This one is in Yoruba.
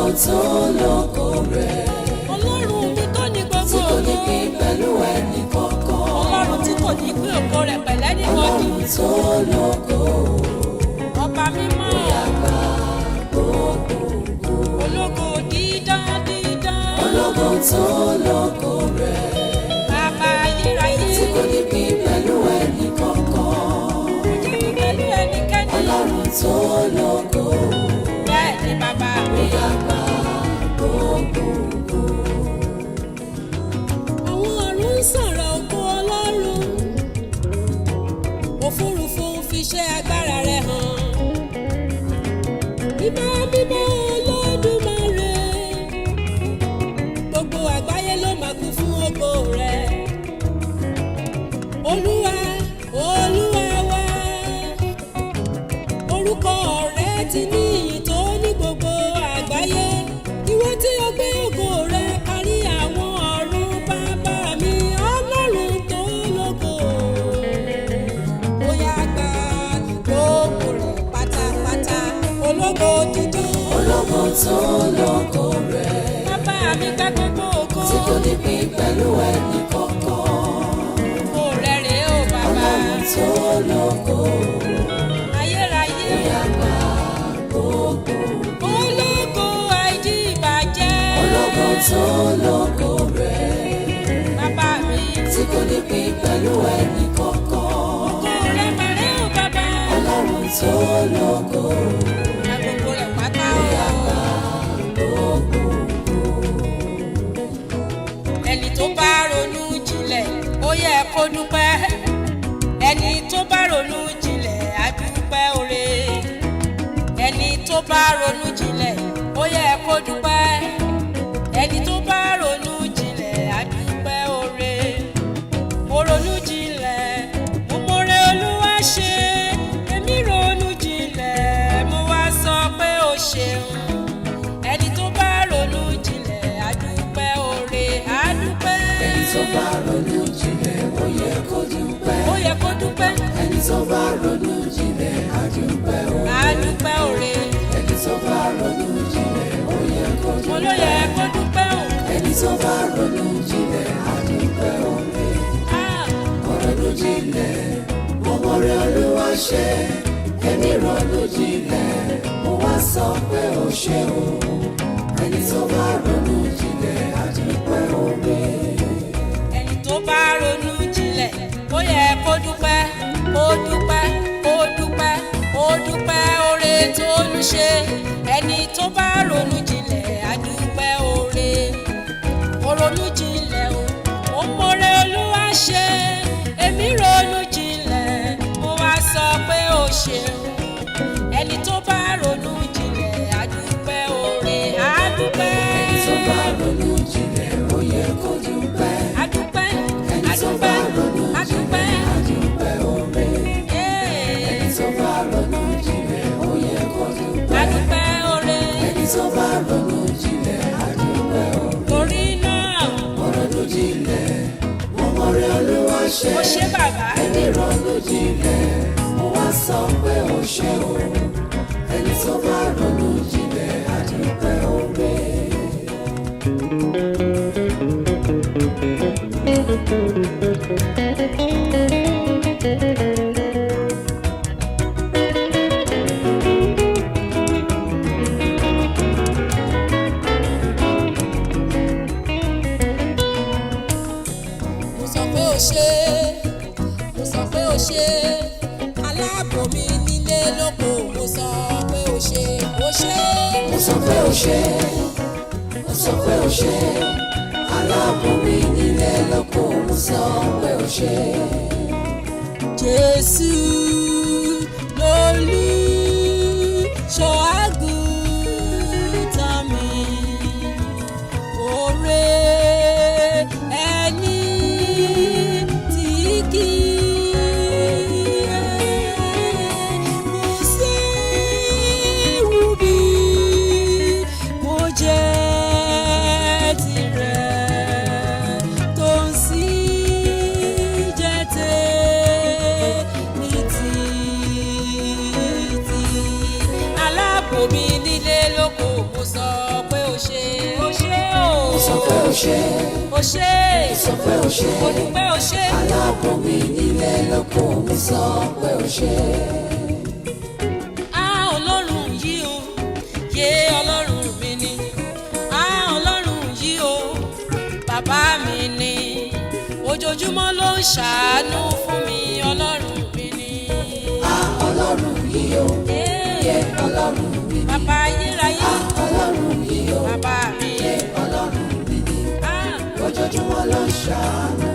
ológo tó lógo rẹ̀. Ọlọ́run mi tó ní gbogbo tí kò ní ògo. pín pẹ̀lú ẹnì kankan. Ọlọ́run tí kò ní pín ògo rẹ̀ pẹ̀lú ẹnìbọdì. Ọlọ́run tó lógo. Ọba mímọ́. Yàgbá gbogbo ògo. Ológo dídán dídán. Ológo tó lógo rẹ̀. Bàbá ayérayé. tí kò ní pín pẹ̀lú ẹnì kankan. Pẹ̀lú ẹnikẹ́ni. Ọlọ́run tó lógo. Bẹ́ẹ̀ ni bàbá mi. Yàgbá gbogbo ògo. Àwọn ọ̀run ń sọ̀rọ̀ ògo Ọlọ́run. Òfurufú fi iṣẹ́ agbára rẹ̀ hàn. Mímọ́ mímọ́ Olódùmarè. Gbogbo àgbáyé ló máa kún fún ògo rẹ̀. Olúwa, Olúwa wa. Orúkọ rẹ̀ ti ní ìyìn tó ní gbogbo àgbáyé. Ìwọ tí o gbé ògo rẹ̀ kárí àwọn ọ̀run, bàbá mi Ọlọ́run tó lógo. Ó yá gba gbogbo rẹ̀ pátápátá. Ológo dídán. Ológo tó lógo rẹ̀. Bàbá mi gba gbogbo ògo. tí kò ní pín pẹ̀lú ẹnì kankan. Ògo rẹ̀ rèé o bàbá. Ọlọ́run tó lógo. Ayérayé. Yàgbá gbogbo. Ológo àìdíbàjẹ́. Ológo tó lógo rẹ̀. Bàbá mi. tí kò ní pín pẹ̀lú ẹnì kankan. Ògo rẹ̀ mà rèé o bàbá. Ọlọ́run tó lógo. Gba gbogbo rẹ̀ pátá o. Yàgbá gbogbo. Ẹni tó bá ronú jinlẹ̀ ó yẹ kó dúpẹ́. Ẹni tó bá ronú jinlẹ̀ á dúpẹ́ oore. Ẹni tó bá ronú jinlẹ̀ ó yẹ kó dúpẹ́. Ẹni tó bá ronú jinlẹ̀ á dúpẹ́ oore. Mo ronú jinlẹ̀, mo mọ̀rẹ́ Olúwa ṣe. Èmi ronú jinlẹ̀, mo wá sọ pé o ṣeun. Ẹni tó bá ronú jinlẹ̀ á dúpẹ́ oore, á dúpẹ́. Ẹni tó bá ronú jinlẹ̀ ó yẹ kó dúpẹ́. Ó yẹ kó dúpẹ́, Ẹni tó bá ronú jinlẹ̀ á dúpẹ́ o. á dúpẹ́ oore. Ẹni tó bá ronú jinlẹ̀ ó yẹ kó Mo ló dúpẹ́. yẹ kó dúpẹ́ o. Ẹni tó bá ronú jinlẹ̀ á dúpẹ́ o. Ah, Mo ronú jinlẹ̀, mo mọ̀rẹ́ Olúwa ṣe. Èmi ronú jinlẹ̀, mo wá sọ pé o ṣe o. Ẹni tó bá ronú jinlẹ̀ á dúpẹ́ o. ẹni tó bá ronú jinlẹ̀ ó yẹ kó dúpẹ́, ó dúpẹ́, ó dúpẹ́, ó dúpẹ́ oore tó ń ṣe. Ẹni tó bá ronú jinlẹ̀ á dúpẹ́ oore. Mo ronú jinlẹ̀ o, mo mọ̀rẹ́ Olúwa ṣe. Èmi ronú jinlẹ̀, mo wá sọ pé o ṣeun. Ẹni tó bá ronú jinlẹ̀ á dúpẹ́ oore, á dúpẹ́. Ẹni tó bá ronú jinlẹ̀ ó yẹ kó dúpẹ́. Á dúpẹ́, Ẹni á tó bá dúpẹ́, ronú á dúpẹ́. jinlẹ̀ á dúpẹ́ oore. Yeah. Ẹni tó bá ronú jinlẹ̀ ó yẹ kó dúpẹ́. Á dúpẹ́ oore. Ẹni tó bá ronú jinlẹ̀ á dúpẹ́ oore. Torí náà, Mo ronú jinlẹ̀, mo mọ̀rẹ́ Olúwa ṣe. ó ṣé bàbá. Ẹni ronú jinlẹ̀, mo wá sọ pé o ṣe o. Ẹni tó bá ronú jinlẹ̀ á dúpẹ́ oore. Mo sọ pé ó ṣé, mo sọ pé ó ṣé. Aláàbò mi nílé lóko, mo sọ pé ó ṣé, ó ṣé. Mo sọ pé o ṣe, mo sọ pé o ṣe. Aláàbò mi nílé lóko, mo sọ pé o ṣe. Jésù lolùṣọ́ àgùntàn mi. Oore ẹni tí kì í kò séwu bí mo jẹ́ tirẹ̀ tó ń sí jẹ́ tèmi títí. Aláàbò mi nílé lóko, mo sọ pé pé o ṣé. o ṣé. Mo sọ pé o ṣé. mo dúpẹ́ o ṣé. Aláàbò mi nílé lóko mo sọ pé o ṣé. Ọlọ́run yìí o yé ọlọ́run mi ni ọlọ́run yìí o bàbá mi ni ojoojúmọ́ ló ń ṣàánú fún mi ọlọ́run mi ni. Ọlọ́run yìí o yé ọlọ́run mi ni. bàbá ayérayé Ọlọ́run yìí o bàbá mi yé ọlọ́run mi ni. Ojoojúmọ́ ló ń ṣàánú